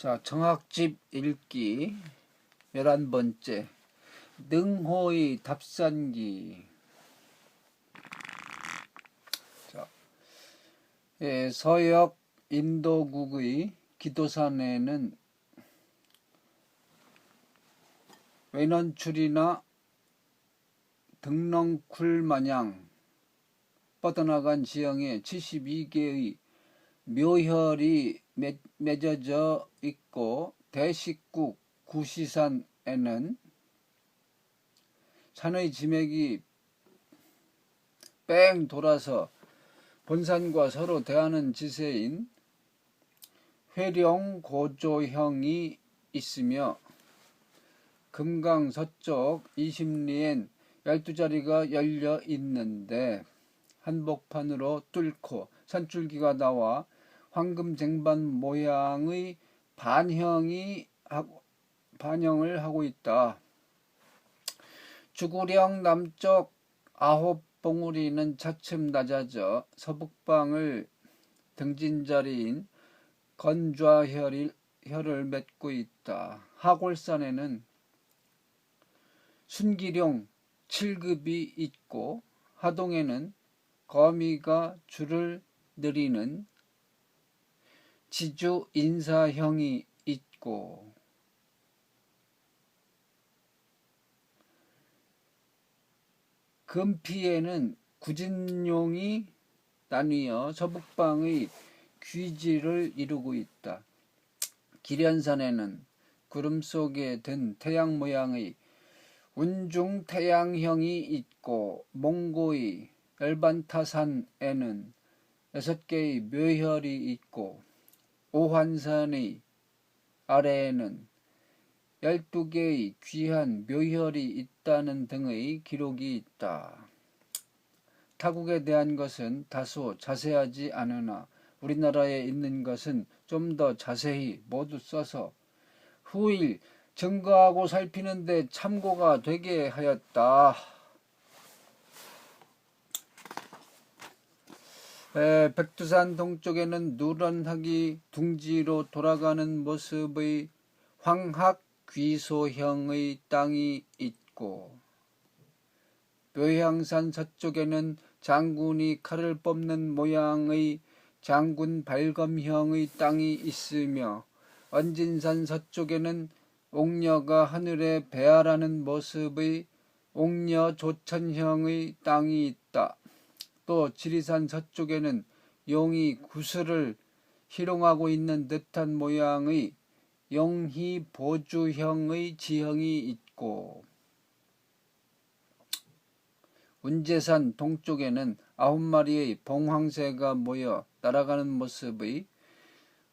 자, 정학집 읽기 11번째 능호의 답산기. 자, 서역 인도국의 기도산에는 외눈출이나 등렁쿨 마냥 뻗어나간 지형에 72개의 묘혈이 맺어져 있고, 대식국 구시산에는 산의 지맥이 뺑 돌아서 본산과 서로 대하는 지세인 회룡고조형이 있으며, 금강 서쪽 20리엔 12자리가 열려 있는데, 한복판으로 뚫고 산줄기가 나와 황금쟁반 모양의 반형을 하고 있다. 주구령 남쪽 9봉우리는 차츰 낮아져 서북방을 등진자리인 건좌혈을 맺고 있다. 하골산에는 순기룡 7급이 있고, 하동에는 거미가 줄을 느리는 지주 인사형이 있고, 금피에는 구진룡이 나뉘어 서북방의 귀지를 이루고 있다. 기련산에는 구름 속에 든 태양 모양의 운중태양형이 있고, 몽고의 열반타산에는 6개의 묘혈이 있고, 오환산의 아래에는 12개의 귀한 묘혈이 있다는 등의 기록이 있다. 타국에 대한 것은 다소 자세하지 않으나 우리나라에 있는 것은 좀 더 자세히 모두 써서 후일 증거하고 살피는데 참고가 되게 하였다. 백두산 동쪽에는 누런하기 둥지로 돌아가는 모습의 황학귀소형의 땅이 있고, 묘향산 서쪽에는 장군이 칼을 뽑는 모양의 장군 발검형의 땅이 있으며, 언진산 서쪽에는 옥녀가 하늘에 배알하는 모습의 옥녀조천형의 땅이 있다. 또 지리산 서쪽에는 용이 구슬을 희롱하고 있는 듯한 모양의 용희보주형의 지형이 있고, 운제산 동쪽에는 9마리의 봉황새가 모여 날아가는 모습의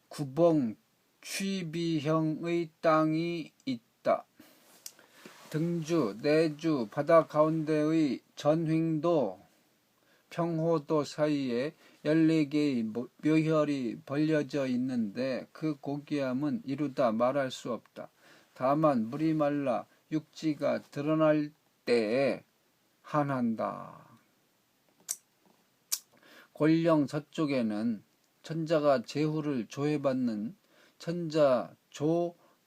구봉취비형의 땅이 있다. 등주, 내주, 바다 가운데의 전횡도, 평호도 사이에 14개의 묘혈이 벌려져 있는데 그 고귀함은 이루다 말할 수 없다. 다만 물이 말라 육지가 드러날 때에 한한다. 골령 서쪽에는 천자가 제후를 조회받는 천자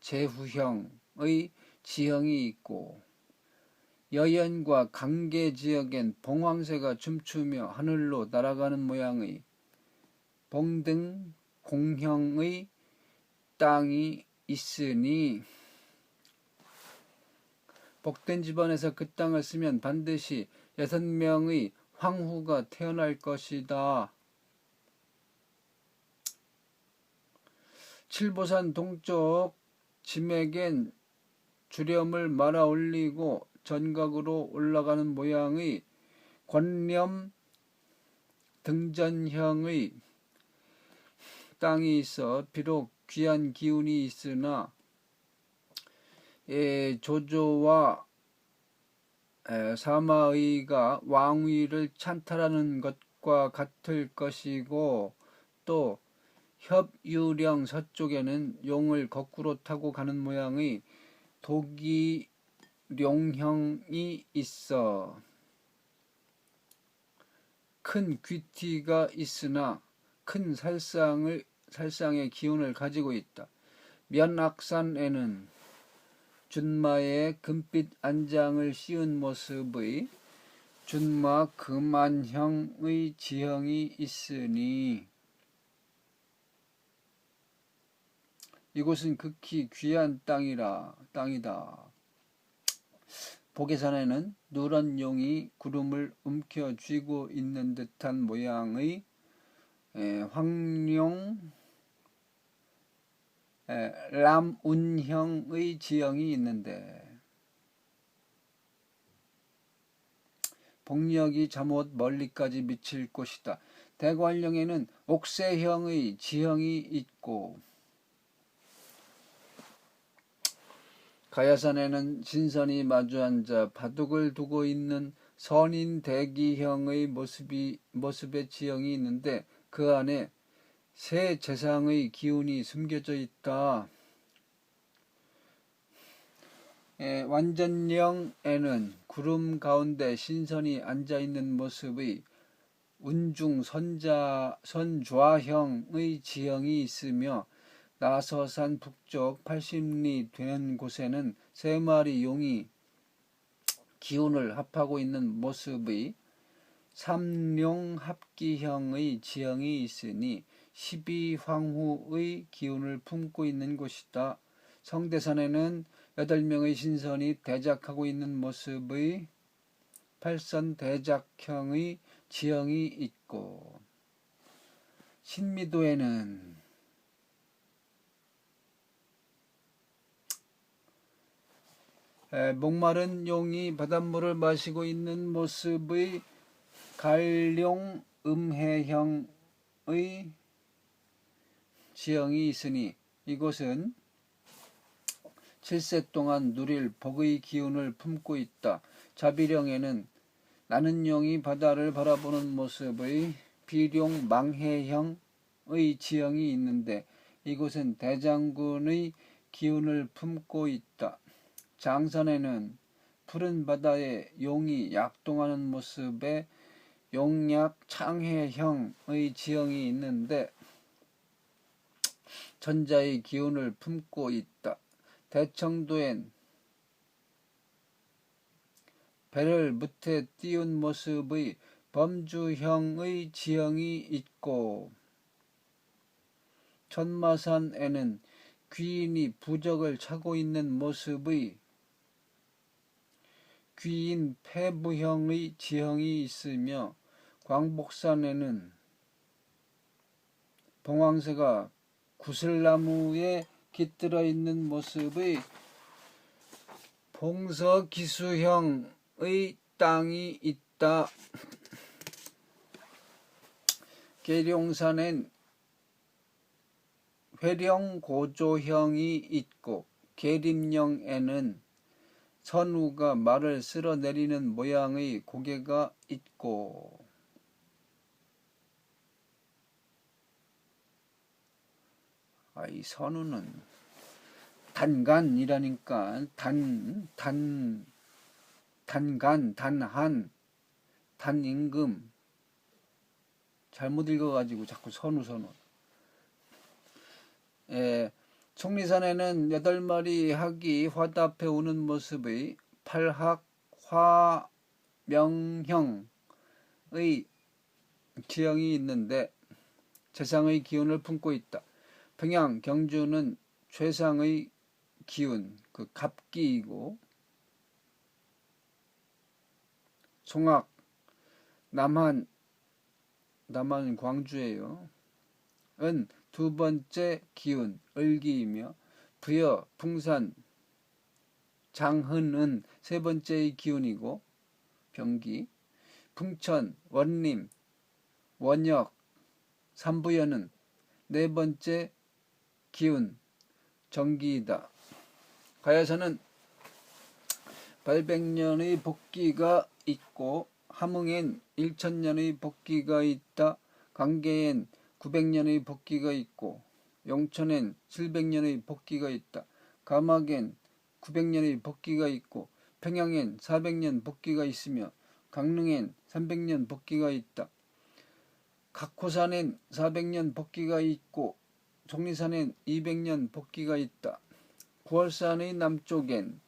조제후형의 지형이 있고, 여연과 강계 지역엔 봉황새가 춤추며 하늘로 날아가는 모양의 봉등공형의 땅이 있으니, 복된 집안에서 그 땅을 쓰면 반드시 6명의 황후가 태어날 것이다. 칠보산 동쪽 지맥엔 주렴을 말아 올리고 전각으로 올라가는 모양의 권렴 등전형의 땅이 있어 비록 귀한 기운이 있으나 조조와 사마의가 왕위를 찬탈하는 것과 같을 것이고, 또 협유령 서쪽에는 용을 거꾸로 타고 가는 모양의 도기룡형이 있어 큰 귀티가 있으나 큰 살상의 기운을 가지고 있다. 면악산에는 준마의 금빛 안장을 씌운 모습의 준마 금안형의 지형이 있으니 이곳은 극히 귀한 땅이다. 복외산에는 누런 용이 구름을 움켜쥐고 있는 듯한 모양의 황룡 람운형의 지형이 있는데 복력이 잠옷 멀리까지 미칠 곳이다. 대관령에는 옥새형의 지형이 있고 가야산에는 신선이 마주앉아 바둑을 두고 있는 선인대기형의 모습의 지형이 있는데 그 안에 새 재상의 기운이 숨겨져 있다. 완전령에는 구름 가운데 신선이 앉아있는 모습의 운중 선좌형의 지형이 있으며 나서산 북쪽 80리 되는 곳에는 3마리 용이 기운을 합하고 있는 모습의 삼룡합기형의 지형이 있으니 12황후의 기운을 품고 있는 곳이다. 성대산에는 8명의 신선이 대작하고 있는 모습의 팔선대작형의 지형이 있고 신미도에는 목마른 용이 바닷물을 마시고 있는 모습의 갈룡음해형의 지형이 있으니 이곳은 7세 동안 누릴 복의 기운을 품고 있다. 자비령에는 나는 용이 바다를 바라보는 모습의 비룡망해형의 지형이 있는데 이곳은 대장군의 기운을 품고 있다. 장산에는 푸른 바다에 용이 약동하는 모습의 용약창해형의 지형이 있는데 전자의 기운을 품고 있다. 대청도엔 배를 무태 띄운 모습의 범주형의 지형이 있고 천마산에는 귀인이 부적을 차고 있는 모습의 귀인 폐부형의 지형이 있으며 광복산에는 봉황새가 구슬나무에 깃들어 있는 모습의 봉서기수형의 땅이 있다. 계룡산엔 회령고조형이 있고 계림령에는 선우가 말을 쓸어내리는 모양의 고개가 있고 이 선우는 단간이라니까 단간, 단한, 단임금 잘못 읽어가지고 자꾸 선우 속리산에는 8마리 학이 화답해 오는 모습의 팔학화명형의 지형이 있는데 재상의 기운을 품고 있다. 평양 경주는 최상의 기운, 그 갑기이고 송악 남한 광주예요. 은 두 번째 기운 을기이며 부여 풍산 장흔은 세 번째의 기운이고 병기 풍천 원림 원역 삼부여는 네 번째 기운 정기이다. 가야산은 800년의 복기가 있고 함흥엔 1000년의 복기가 있다. 강계엔 900년의 복기가 있고 용천엔 700년의 복기가 있다. 가막엔 900년의 복기가 있고 평양엔 400년 복기가 있으며 강릉엔 300년 복기가 있다. 각호산엔 400년 복기가 있고 속리산엔 200년 복기가 있다. 구월산의 남쪽엔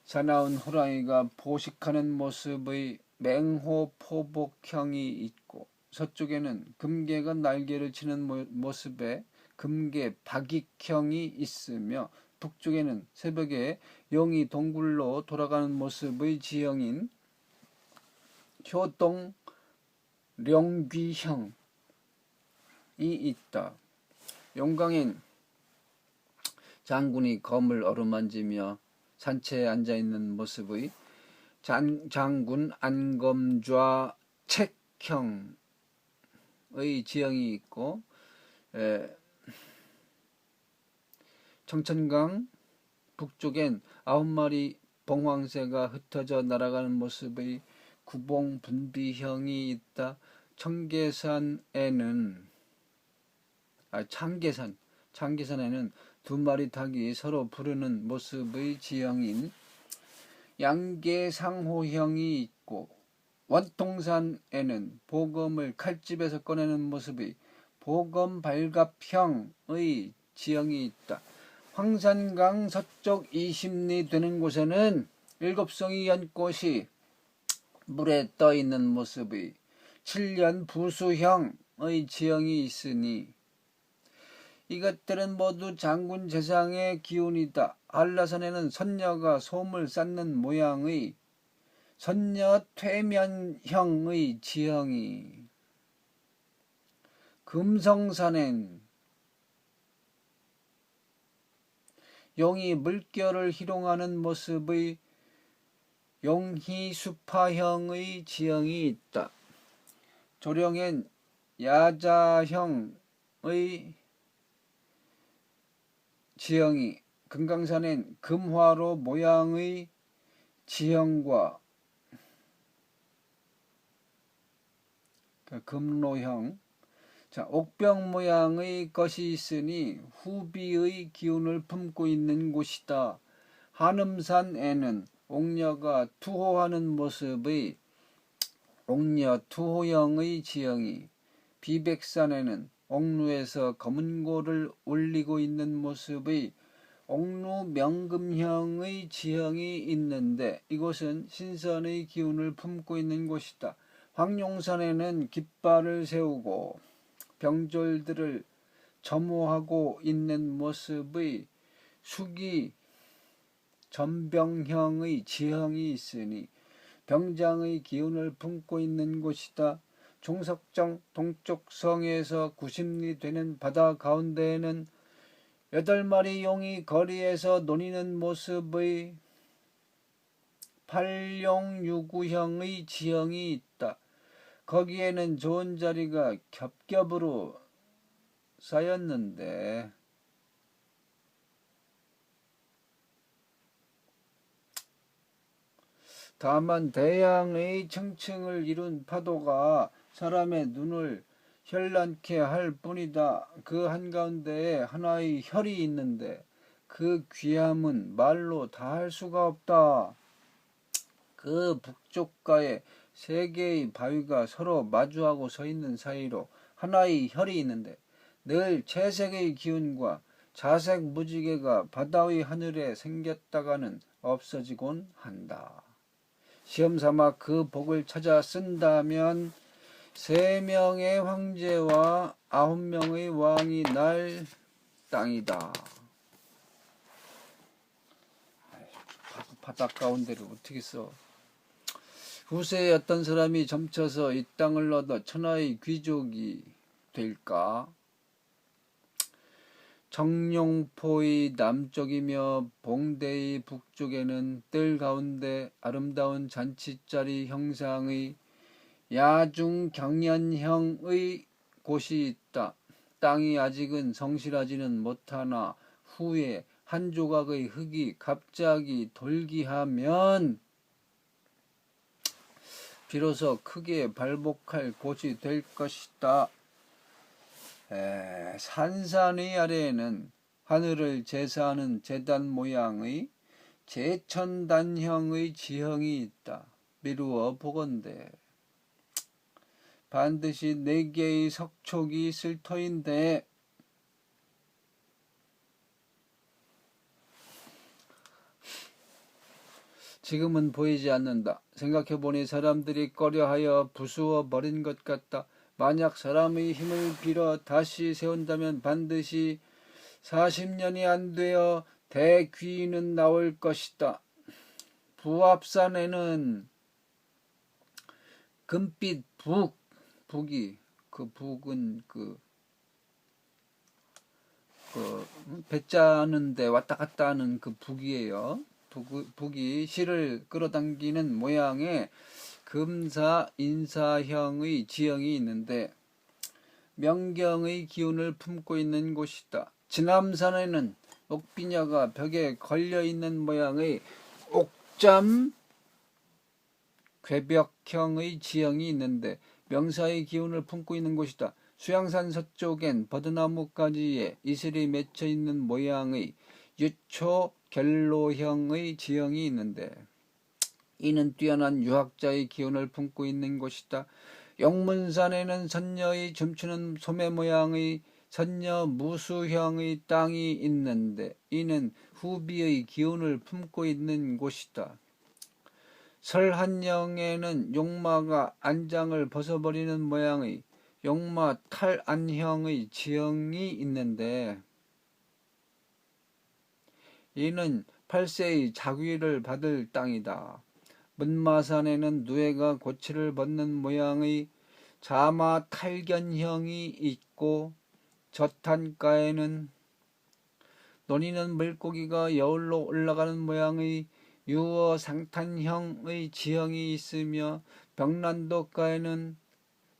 사나운 호랑이가 포식하는 모습의 맹호포복형이 있고, 서쪽에는 금개가 날개를 치는 모습의 금개 박익형이 있으며, 북쪽에는 새벽에 용이 동굴로 돌아가는 모습의 지형인 효동 령귀형이 있다. 용강엔 장군이 검을 어루만지며 산채에 앉아있는 모습의 장군 안검좌 책형의 지형이 있고, 청천강 북쪽엔 9마리 봉황새가 흩어져 날아가는 모습의 구봉 분비형이 있다. 창계산에는 2마리 닭이 서로 부르는 모습의 지형인 양계상호형이 있고, 원통산에는 보검을 칼집에서 꺼내는 모습의 보검발갑형의 지형이 있다. 황산강 서쪽 20리 되는 곳에는 7송이 연꽃이 물에 떠 있는 모습의 칠연부수형의 지형이 있으니, 이것들은 모두 장군 재상의 기운이다. 한라산에는 선녀가 솜을 쌓는 모양의 선녀퇴면형의 지형이, 금성산엔 용이 물결을 희롱하는 모습의 용희수파형의 지형이 있다. 조령엔 야자형의 지형이, 금강산엔 금화로 모양의 지형과 금로형, 옥병 모양의 것이 있으니 후비의 기운을 품고 있는 곳이다. 한음산에는 옥녀가 투호하는 모습의 옥녀투호형의 지형이, 비백산에는 옥루에서 검은고를 올리고 있는 모습의 옥루명금형의 지형이 있는데, 이곳은 신선의 기운을 품고 있는 곳이다. 황룡산에는 깃발을 세우고 병졸들을 점호하고 있는 모습의 수기 전병형의 지형이 있으니 병장의 기운을 품고 있는 곳이다. 종석정 동쪽 성에서 90리 되는 바다 가운데에는 8마리 용이 거리에서 노니는 모습의 팔룡유구형의 지형이 있다. 거기에는 좋은 자리가 겹겹으로 쌓였는데, 다만 대양의 층층을 이룬 파도가 사람의 눈을 현란케 할 뿐이다. 그 한가운데에 하나의 혈이 있는데 그 귀함은 말로 다 할 수가 없다. 그 북쪽가에 3개의 바위가 서로 마주하고 서 있는 사이로 하나의 혈이 있는데, 늘 채색의 기운과 자색 무지개가 바다의 하늘에 생겼다가는 없어지곤 한다. 시험삼아 그 복을 찾아 쓴다면 3명의 황제와 9명의 왕이 날 땅이다. 바다 가운데를 어떻게 써? 후세에 어떤 사람이 점쳐서 이 땅을 얻어 천하의 귀족이 될까? 청룡포의 남쪽이며 봉대의 북쪽에는 뜰 가운데 아름다운 잔치자리 형상의 야중경연형의 곳이 있다. 땅이 아직은 성실하지는 못하나 후에 한 조각의 흙이 갑자기 돌기하면 비로소 크게 발복할 곳이 될 것이다. 산산의 아래에는 하늘을 제사하는 제단 모양의 제천단형의 지형이 있다. 미루어 보건대 반드시 4개의 석촉이 있을 터인데, 지금은 보이지 않는다. 생각해보니 사람들이 꺼려하여 부수어 버린 것 같다. 만약 사람의 힘을 빌어 다시 세운다면 반드시 40년이 안 되어 대귀인은 나올 것이다. 부합산에는 금빛 북이 그 북은 배짜는데 왔다 갔다 하는 그 북이에요. 북이 실을 끌어당기는 모양의 금사 인사형의 지형이 있는데 명경의 기운을 품고 있는 곳이다. 지남산에는 옥비녀가 벽에 걸려있는 모양의 옥잠 궤벽형의 지형이 있는데 명사의 기운을 품고 있는 곳이다. 수양산 서쪽엔 버드나무 가지에 이슬이 맺혀 있는 모양의 유초 결로형의 지형이 있는데 이는 뛰어난 유학자의 기운을 품고 있는 곳이다. 용문산에는 선녀의 춤추는 소매 모양의 선녀 무수형의 땅이 있는데 이는 후비의 기운을 품고 있는 곳이다. 설한령에는 용마가 안장을 벗어버리는 모양의 용마 탈안형의 지형이 있는데 이는 8세의 자귀를 받을 땅이다. 문마산에는 누에가 고치를 벗는 모양의 자마 탈견형이 있고 저탄가에는 논이는 물고기가 여울로 올라가는 모양의 유어 상탄형의 지형이 있으며 벽난도가에는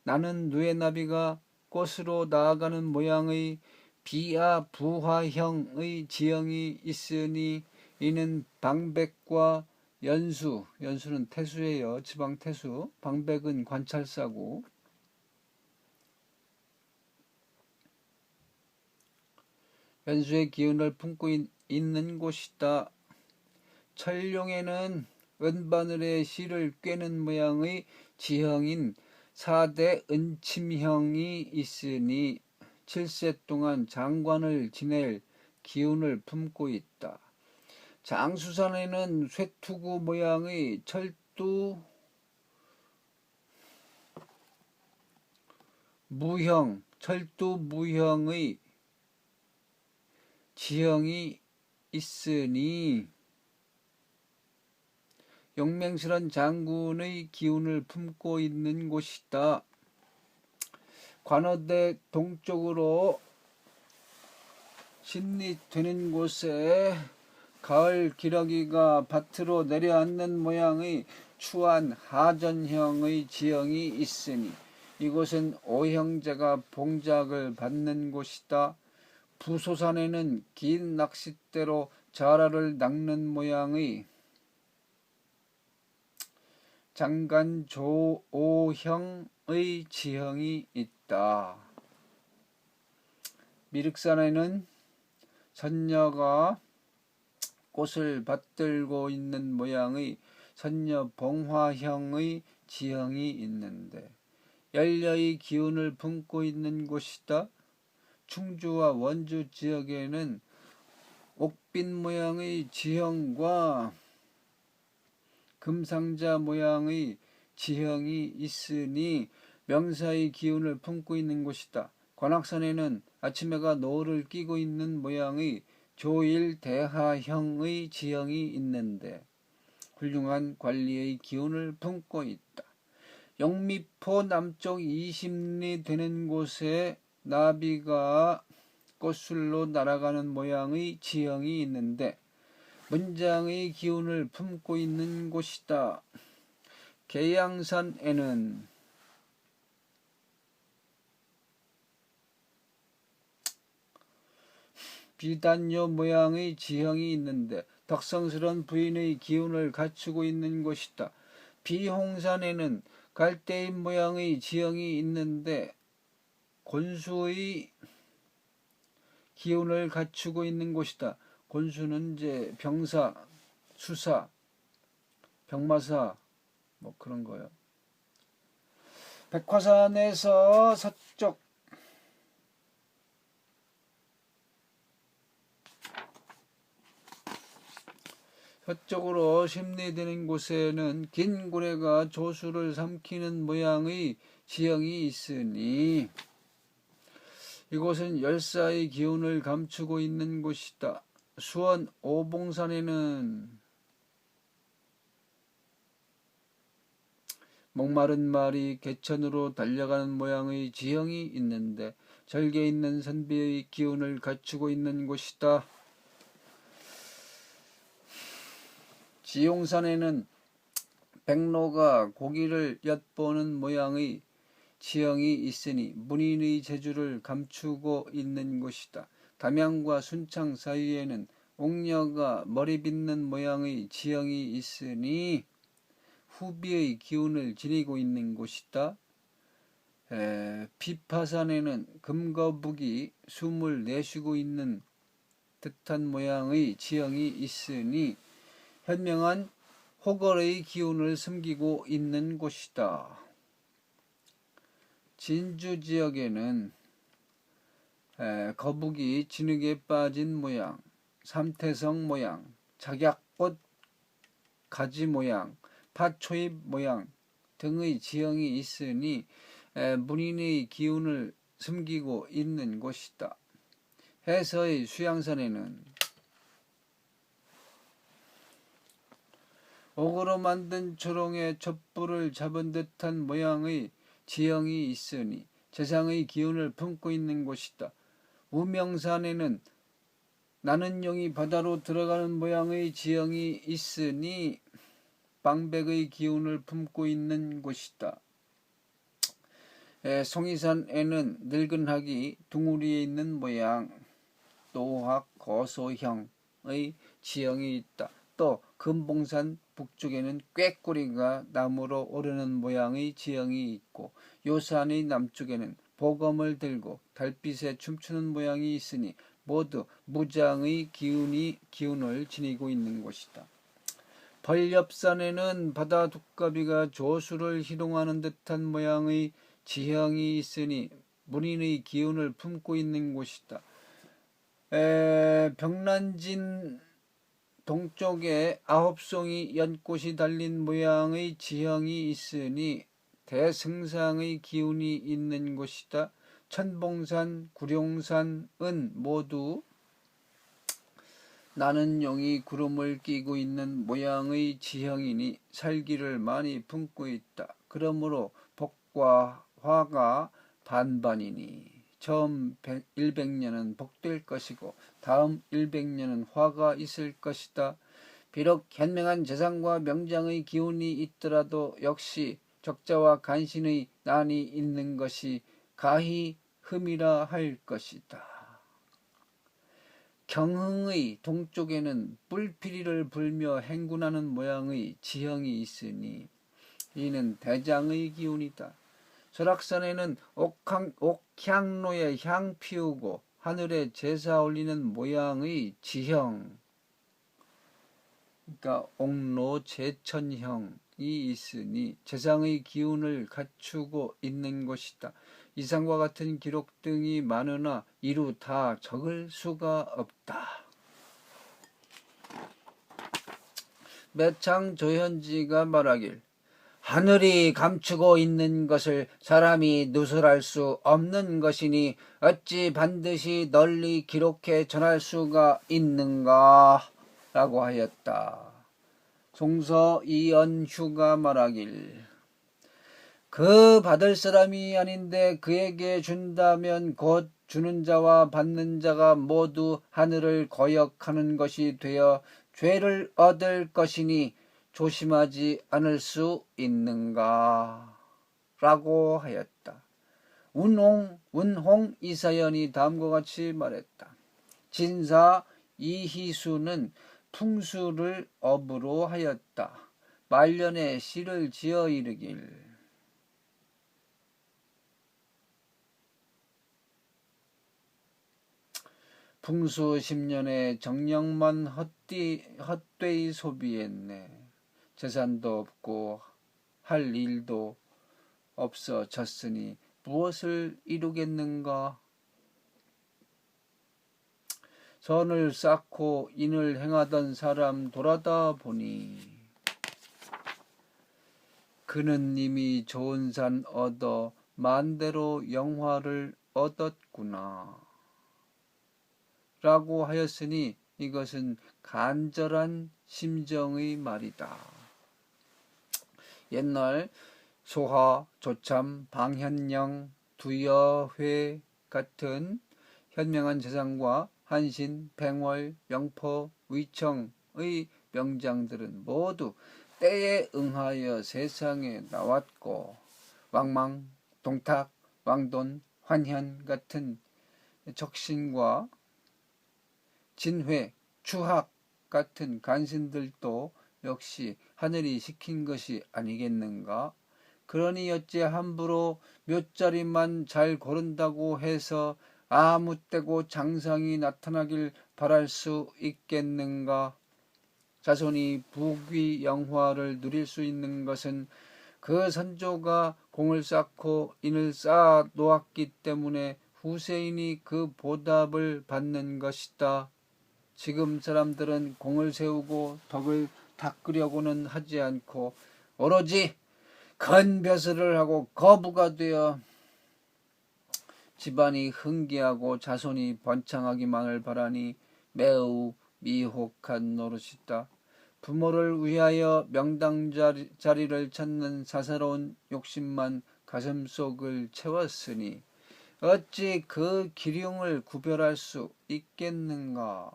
나는 누에나비가 꽃으로 나아가는 모양의 비아 부화형의 지형이 있으니 이는 방백과 연수는 태수예요. 지방 태수. 방백은 관찰사고 연수의 기운을 품고 있는 곳이다. 철룡에는 은바늘에 실을 꿰는 모양의 지형인 4대 은침형이 있으니 7세 동안 장관을 지낼 기운을 품고 있다. 장수산에는 쇠투구 모양의 철두 무형의 지형이 있으니 용맹스런 장군의 기운을 품고 있는 곳이다. 관어대 동쪽으로 신리되는 곳에 가을 기러기가 밭으로 내려앉는 모양의 추한 하전형의 지형이 있으니 이곳은 오형제가 봉작을 받는 곳이다. 부소산에는 긴 낚싯대로 자라를 낚는 모양의 장간조오형의 지형이 있다. 미륵산에는 선녀가 꽃을 받들고 있는 모양의 선녀봉화형의 지형이 있는데 열녀의 기운을 품고 있는 곳이다. 충주와 원주 지역에는 옥빛 모양의 지형과 금상자 모양의 지형이 있으니 명사의 기운을 품고 있는 곳이다. 관악산에는 아침해가 노을을 끼고 있는 모양의 조일대하형의 지형이 있는데 훌륭한 관리의 기운을 품고 있다. 영미포 남쪽 20리 되는 곳에 나비가 꽃술로 날아가는 모양의 지형이 있는데 문장의 기운을 품고 있는 곳이다. 계양산에는 비단요 모양의 지형이 있는데 덕성스러운 부인의 기운을 갖추고 있는 곳이다. 비홍산에는 갈대인 모양의 지형이 있는데 곤수의 기운을 갖추고 있는 곳이다. 곤수는 이제 병사, 수사, 병마사 뭐 그런 거요. 백화산에서 서쪽 서쪽으로 심리되는 곳에는 긴 고래가 조수를 삼키는 모양의 지형이 있으니 이곳은 열사의 기운을 감추고 있는 곳이다. 수원 오봉산에는 목마른 말이 개천으로 달려가는 모양의 지형이 있는데 절개 있는 선비의 기운을 갖추고 있는 곳이다. 지용산에는 백로가 고기를 엿보는 모양의 지형이 있으니 문인의 재주를 감추고 있는 곳이다. 담양과 순창 사이에는 옥녀가 머리 빗는 모양의 지형이 있으니 후비의 기운을 지니고 있는 곳이다. 비파산에는 금거북이 숨을 내쉬고 있는 듯한 모양의 지형이 있으니 현명한 호걸의 기운을 숨기고 있는 곳이다. 진주 지역에는 거북이 진흙에 빠진 모양, 삼태성 모양, 작약꽃 가지 모양, 파초잎 모양 등의 지형이 있으니 문인의 기운을 숨기고 있는 곳이다. 해서의 수양산에는 옥으로 만든 초롱의 촛불을 잡은 듯한 모양의 지형이 있으니 재상의 기운을 품고 있는 곳이다. 우명산에는 나는 용이 바다로 들어가는 모양의 지형이 있으니 방백의 기운을 품고 있는 곳이다. 송이산에는 늙은 학이 둥우리에 있는 모양, 노학 거소형의 지형이 있다. 또 금봉산 북쪽에는 꾀꼬리가 나무로 오르는 모양의 지형이 있고 요산의 남쪽에는 보검을 들고 달빛에 춤추는 모양이 있으니 모두 무장의 기운을 지니고 있는 곳이다. 벌엽산에는 바다 두꺼비가 조수를 희롱하는 듯한 모양의 지형이 있으니 문인의 기운을 품고 있는 곳이다. 병란진 동쪽에 9송이 연꽃이 달린 모양의 지형이 있으니 대승상의 기운이 있는 곳이다. 천봉산, 구룡산은 모두 나는 용이 구름을 끼고 있는 모양의 지형이니 살기를 많이 품고 있다. 그러므로 복과 화가 반반이니 처음 100년은 복될 것이고 다음 100년은 화가 있을 것이다. 비록 현명한 재상과 명장의 기운이 있더라도 역시 적자와 간신의 난이 있는 것이 가히 흠이라 할 것이다. 경흥의 동쪽에는 뿔피리를 불며 행군하는 모양의 지형이 있으니 이는 대장의 기운이다. 설악산에는 옥향로에 향 피우고 하늘에 제사 올리는 모양의 지형, 그러니까 옥로 제천형이 있으니 재상의 기운을 갖추고 있는 것이다. 이상과 같은 기록 등이 많으나 이루 다 적을 수가 없다. 매창 조현지가 말하길 하늘이 감추고 있는 것을 사람이 누설할 수 없는 것이니 어찌 반드시 널리 기록해 전할 수가 있는가 라고 하였다. 송서 이연휴가 말하길 그 받을 사람이 아닌데 그에게 준다면 곧 주는 자와 받는 자가 모두 하늘을 거역하는 것이 되어 죄를 얻을 것이니 조심하지 않을 수 있는가 라고 하였다. 운홍 이사연이 다음과 같이 말했다. 진사 이희수는 풍수를 업으로 하였다. 말년에 시를 지어 이르길 풍수 10년에 정령만 헛되이 소비했네. 재산도 없고 할 일도 없어졌으니 무엇을 이루겠는가. 선을 쌓고 인을 행하던 사람 돌아다 보니 그는 이미 좋은 산 얻어 만대로 영화를 얻었구나 라고 하였으니 이것은 간절한 심정의 말이다. 옛날 소하, 조참, 방현령, 두여회 같은 현명한 재상과 한신, 뱅월, 영포, 위청의 명장들은 모두 때에 응하여 세상에 나왔고 왕망, 동탁, 왕돈, 환현 같은 적신과 진회, 추학 같은 간신들도 역시 하늘이 시킨 것이 아니겠는가? 그러니 어찌 함부로 몇 자리만 잘 고른다고 해서 아무 때고 장상이 나타나길 바랄 수 있겠는가? 자손이 부귀 영화를 누릴 수 있는 것은 그 선조가 공을 쌓고 인을 쌓아 놓았기 때문에 후세인이 그 보답을 받는 것이다. 지금 사람들은 공을 세우고 덕을 닦으려고는 하지 않고 오로지 건벼슬을 하고 거부가 되어 집안이 흥기하고 자손이 번창하기만을 바라니 매우 미혹한 노릇이다. 부모를 위하여 명당 자리를 찾는 사사로운 욕심만 가슴속을 채웠으니 어찌 그 기륭을 구별할 수 있겠는가?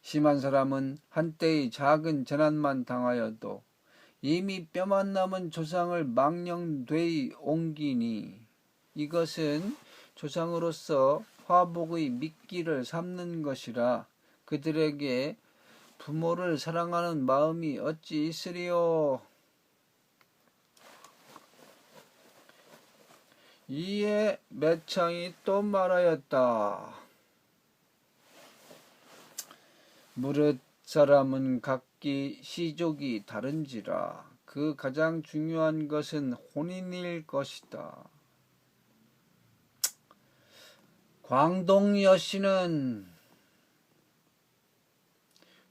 심한 사람은 한때의 작은 재난만 당하여도 이미 뼈만 남은 조상을 망령되이 옮기니 이것은 조상으로서 화복의 미끼를 삼는 것이라 그들에게 부모를 사랑하는 마음이 어찌 있으리요. 이에 매창이 또 말하였다. 무릇 사람은 각기 시족이 다른지라 그 가장 중요한 것은 혼인일 것이다. 광동 여씨는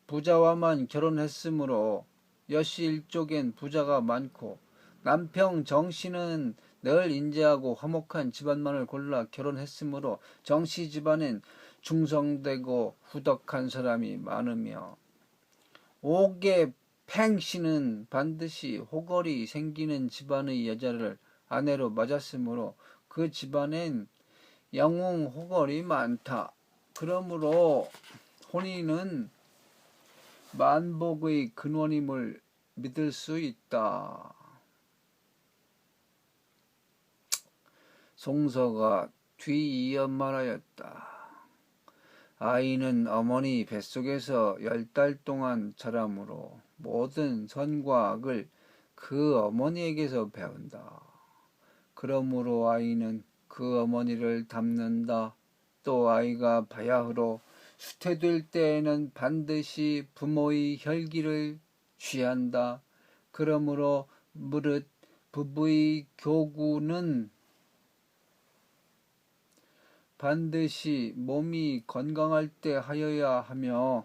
부자와만 결혼했으므로 여씨 일족엔 부자가 많고 남평 정씨는 늘 인재하고 화목한 집안만을 골라 결혼했으므로 정씨 집안엔 충성되고 후덕한 사람이 많으며 옥의 팽씨는 반드시 호걸이 생기는 집안의 여자를 아내로 맞았으므로 그 집안엔 영웅 호걸이 많다. 그러므로 혼인은 만복의 근원임을 믿을 수 있다. 송서가 뒤이어 말하였다. 아이는 어머니 뱃속에서 10달 동안 자라므로 모든 선과 악을 그 어머니에게서 배운다. 그러므로 아이는 그 어머니를 닮는다. 또 아이가 바야흐로 수태될 때에는 반드시 부모의 혈기를 취한다. 그러므로 무릇 부부의 교구는 반드시 몸이 건강할 때 하여야 하며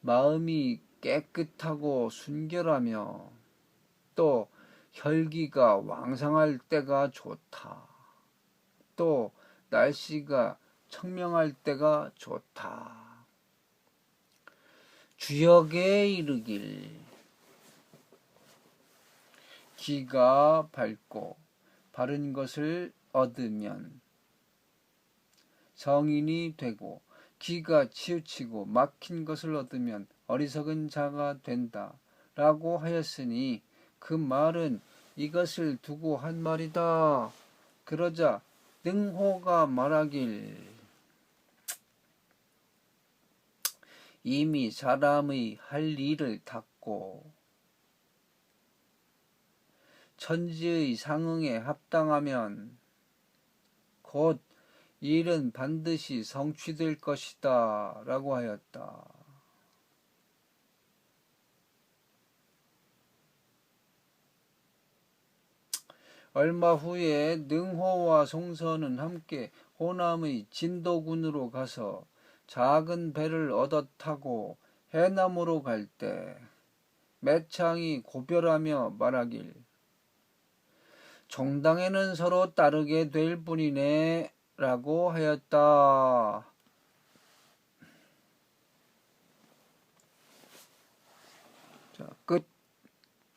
마음이 깨끗하고 순결하며 또 혈기가 왕성할 때가 좋다. 또 날씨가 청명할 때가 좋다. 주역에 이르길 기가 밝고 바른 것을 얻으면 성인이 되고 기가 치우치고 막힌 것을 얻으면 어리석은 자가 된다 라고 하였으니 그 말은 이것을 두고 한 말이다. 그러자 능호가 말하길 이미 사람의 할 일을 닦고 천지의 상응에 합당하면 곧 일은 반드시 성취될 것이다 라고 하였다. 얼마 후에 능호와 송선은 함께 호남의 진도군으로 가서 작은 배를 얻어 타고 해남으로 갈 때 매창이 고별하며 말하길 종당에는 서로 따르게 될 뿐이네 라고 하였다.